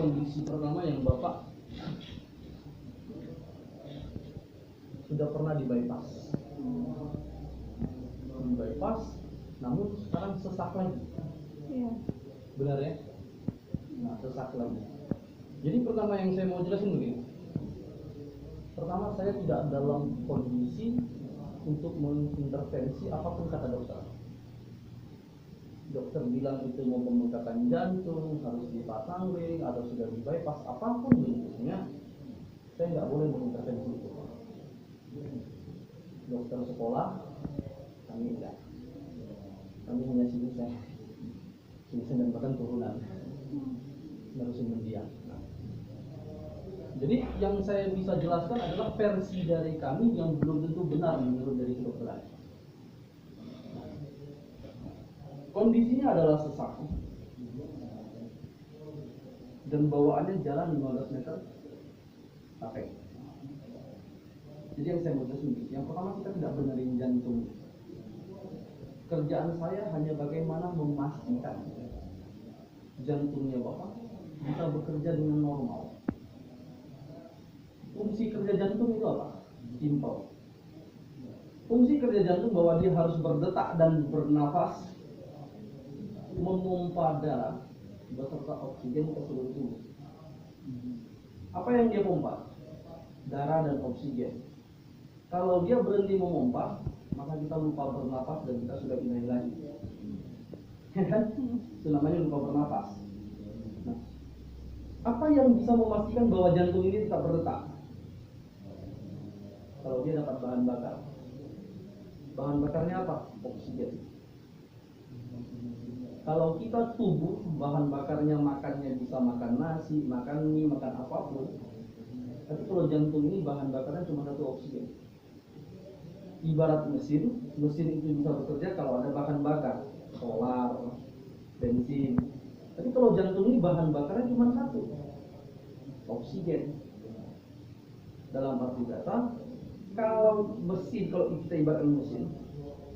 kondisi pertama yang Bapak sudah pernah di bypass. Di bypass, namun sekarang sesak lagi. Iya. Benar ya? Nah, sesak lagi. Jadi pertama yang saya mau jelasin begini. Pertama, saya tidak dalam kondisi untuk mengintervensi apapun kata dokter. Dokter bilang itu mau pembengkakan jantung, harus dipasang ring, atau sudah di bypass, apapun bentuknya, saya nggak boleh mengintervensi itu. Dokter sekolah, kami enggak. Kami hanya sinisen dan bahkan turunan, nerusin mendiang. Jadi yang saya bisa jelaskan adalah versi dari kami yang belum tentu benar menurut dari kedokteran. Kondisinya adalah sesak dan bawaannya jalan 15 meter capek. Jadi yang saya mau jelasin, yang pertama kita tidak benerin jantung. Kerjaan saya hanya bagaimana memastikan jantungnya Bapak bisa bekerja dengan normal. Fungsi kerja jantung itu apa? Simpel. Fungsi kerja jantung bahwa dia harus berdetak dan bernafas, memompa darah beserta oksigen ke seluruh tubuh. Apa yang dia pompa? Darah dan oksigen. Kalau dia berhenti memompa, maka kita lupa bernafas dan kita sudah inai lagi. Ya kan? Itu namanya lupa bernafas. Nah, apa yang bisa memastikan bahwa jantung ini tetap berdetak? Kalau dia dapat bahan bakar. Bahan bakarnya apa? Oksigen. Kalau kita tubuh, bahan bakarnya makannya bisa makan nasi, makan mie, makan apapun. Tapi kalau jantung ini bahan bakarnya cuma satu, oksigen. Ibarat mesin itu bisa bekerja kalau ada bahan bakar, solar, bensin. Tapi kalau jantung ini bahan bakarnya cuma satu, oksigen. Dalam arti kata, kalau kita ibaratkan mesin,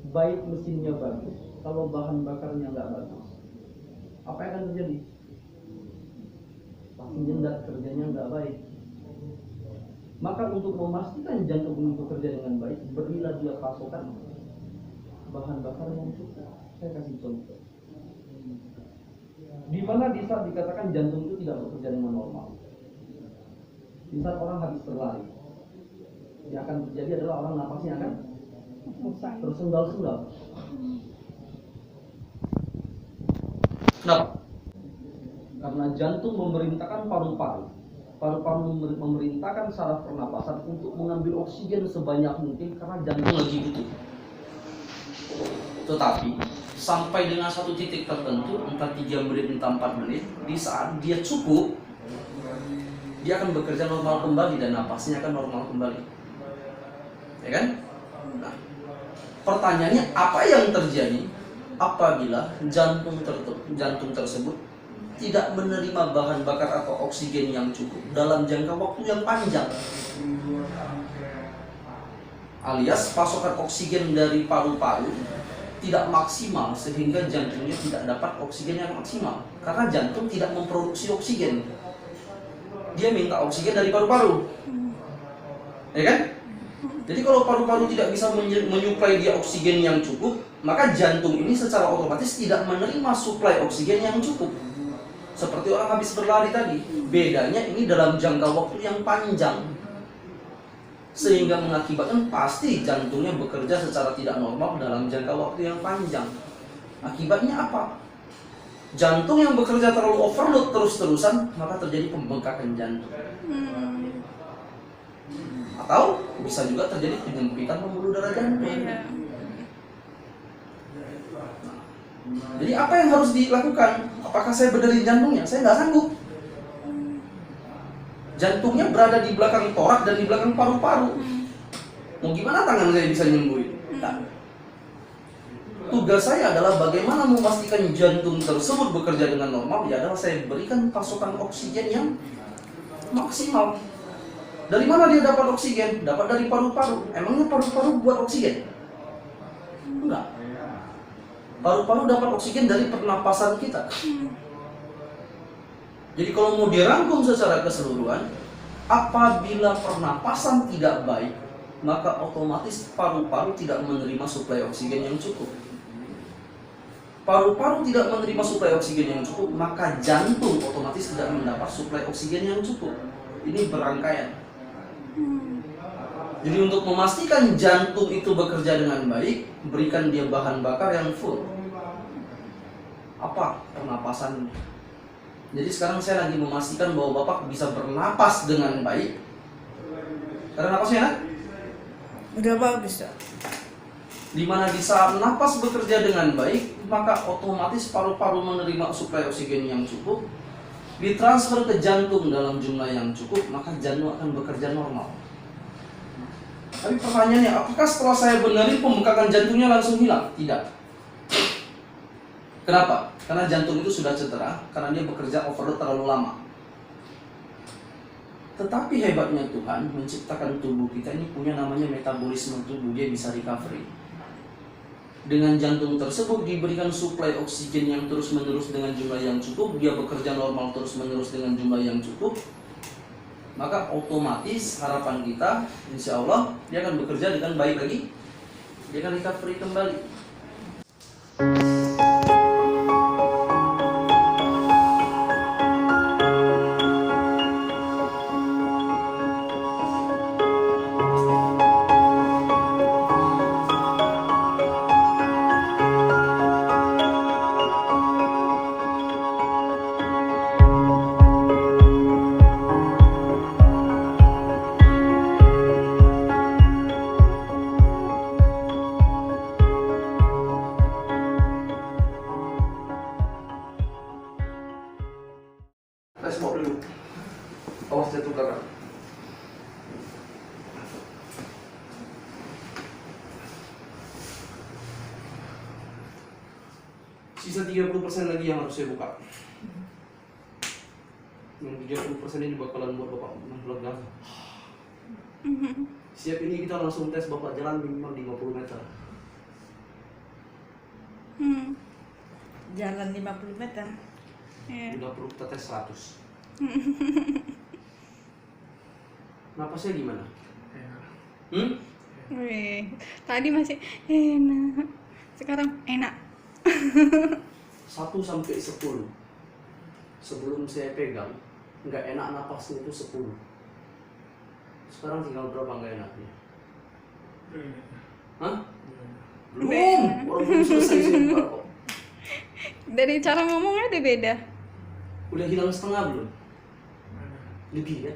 baik mesinnya bagus, kalau bahan bakarnya nggak bagus, apa yang akan terjadi? Pasti nyendat, kerjanya nggak baik. Maka untuk memastikan jantung ini bekerja dengan baik, berilah dia pasokan bahan bakar yang cukup. Saya kasih contoh. Di mana di saat dikatakan jantung itu tidak bekerja dengan normal. Di saat orang habis berlari, yang akan terjadi adalah orang napasnya akan tersengal-sengal. Kenapa? Karena jantung memerintahkan paru-paru memerintahkan saraf pernapasan untuk mengambil oksigen sebanyak mungkin karena jantung lagi butuh. Tetapi sampai dengan satu titik tertentu, entah 3 menit, entah 4 menit, di saat dia cukup, dia akan bekerja normal kembali dan napasnya akan normal kembali. Ya kan? Nah, pertanyaannya apa yang terjadi apabila jantung tersebut tidak menerima bahan bakar atau oksigen yang cukup dalam jangka waktu yang panjang, alias pasokan oksigen dari paru-paru tidak maksimal sehingga jantungnya tidak dapat oksigen yang maksimal karena jantung tidak memproduksi oksigen. Dia minta oksigen dari paru-paru, ya kan? Jadi kalau paru-paru tidak bisa menyuplai dia oksigen yang cukup, maka jantung ini secara otomatis tidak menerima suplai oksigen yang cukup. Seperti orang habis berlari tadi, bedanya ini dalam jangka waktu yang panjang, sehingga mengakibatkan pasti jantungnya bekerja secara tidak normal dalam jangka waktu yang panjang. Akibatnya apa? Jantung yang bekerja terlalu overload terus-terusan, maka terjadi pembengkakan jantung. Atau bisa juga terjadi penyempitan pembuluh darah jantung. Jadi apa yang harus dilakukan? Apakah saya benerin jantungnya? Saya nggak sanggup. Jantungnya berada di belakang torak dan di belakang paru-paru. Mau gimana tangan saya bisa nyembuhin? Nah, tugas saya adalah bagaimana memastikan jantung tersebut bekerja dengan normal. Ya adalah saya berikan pasokan oksigen yang maksimal. Dari mana dia dapat oksigen? Dapat dari paru-paru. Emangnya paru-paru buat oksigen? Enggak. Paru-paru dapat oksigen dari pernapasan kita. Jadi kalau mau dirangkum secara keseluruhan, apabila pernapasan tidak baik, maka otomatis paru-paru tidak menerima suplai oksigen yang cukup. Paru-paru tidak menerima suplai oksigen yang cukup, maka jantung otomatis tidak mendapat suplai oksigen yang cukup. Ini berangkaian. Jadi untuk memastikan jantung itu bekerja dengan baik, berikan dia bahan bakar yang full. Apa? Pernapasan. Jadi sekarang saya lagi memastikan bahwa Bapak bisa bernapas dengan baik. Karena napasnya enak? Udah bagus ya. Dimana di saat napas bekerja dengan baik, maka otomatis paru-paru menerima suplai oksigen yang cukup, ditransfer ke jantung dalam jumlah yang cukup, maka jantung akan bekerja normal. Tapi pertanyaannya, apakah setelah saya benerin pembengkakan jantungnya langsung hilang? Tidak. Kenapa? Karena jantung itu sudah cedera, karena dia bekerja overload terlalu lama. Tetapi hebatnya Tuhan menciptakan tubuh kita ini punya namanya metabolisme tubuh, dia bisa recovery. Dengan jantung tersebut diberikan suplai oksigen yang terus-menerus dengan jumlah yang cukup, dia bekerja normal terus-menerus dengan jumlah yang cukup, maka otomatis harapan kita, insya Allah, dia akan bekerja dengan baik lagi, dia akan recovery kembali. Tes mau dulu. Awas jatuh belakang. Sisa 30% lagi yang harus saya buka. Yang 30% ini bakalan buat Bapak lega. Siap, ini kita langsung tes Bapak jalan minimal 50 meter. Jalan 50 meter. Ya. Udah perlu kita tes 100. Napasnya gimana? Wih, tadi masih enak. Sekarang enak. 1 sampai 10. Sebelum saya pegang, nggak enak napasnya itu 10. Sekarang tinggal berapa nggak enaknya? Hah? Belum. Belum selesai sih kok. Dari cara ngomongnya udah beda. Udah hilang setengah belum? Lebih ya?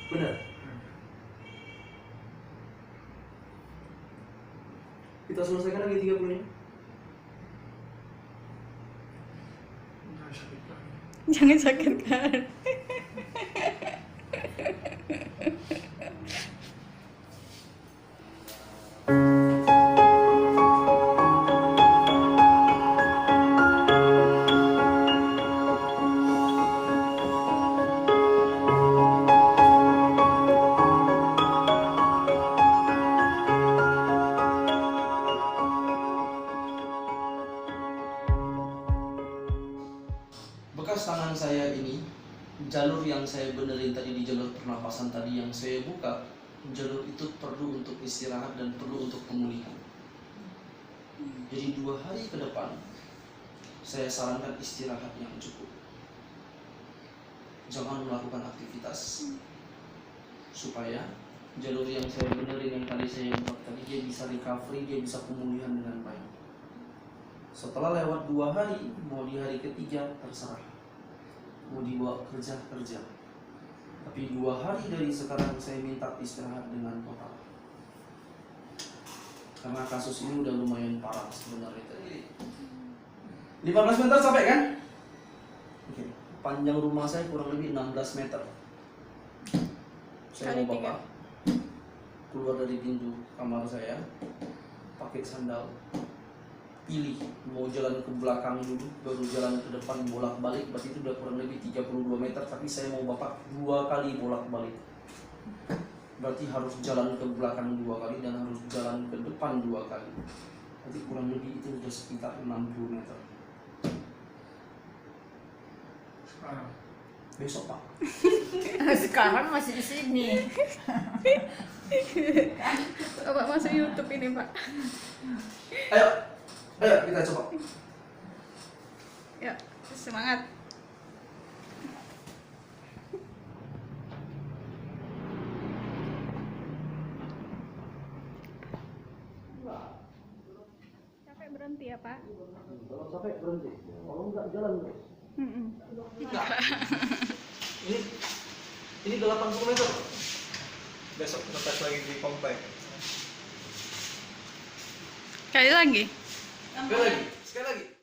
Benar? Kita selesaikan lagi 30 nya. Jangan sakit kan. Bekas tangan saya ini, jalur yang saya benerin tadi di jalur pernapasan tadi yang saya buka, jalur itu perlu untuk istirahat dan perlu untuk pemulihan. Jadi 2 hari ke depan, saya sarankan istirahat yang cukup. Jangan melakukan aktivitas, supaya jalur yang saya benerin yang tadi saya buat tadi, dia bisa recovery, dia bisa pemulihan dengan baik. Setelah lewat 2 hari, mau di hari ketiga terserah, mau dibawa kerja. Tapi 2 hari dari sekarang saya minta istirahat dengan total. Karena kasus ini udah lumayan parah sebenarnya tadi. 15 meter sampai kan? Oke. Panjang rumah saya kurang lebih 16 meter. Saya mau bapak keluar dari pintu kamar saya, pakai sandal. Pilih mau jalan ke belakang dulu baru jalan ke depan bolak-balik, berarti itu udah kurang lebih 32 meter, tapi saya mau bapak 2 kali bolak-balik. Berarti harus jalan ke belakang 2 kali dan harus jalan ke depan 2 kali. Berarti kurang lebih itu sudah sekitar 60 meter. Besok Pak. Sekarang masih di sini. Bapak masuk YouTube ini, Pak. Ayo, ayo kita coba. Ya, semangat. Capek berhenti ya, Pak? Kalau sampai berhenti, kalau enggak jalan terus. Enggak. Ini ke 80 meter. Besok ngetes lagi di komplek. Sekali lagi. Sekali lagi, sekali lagi.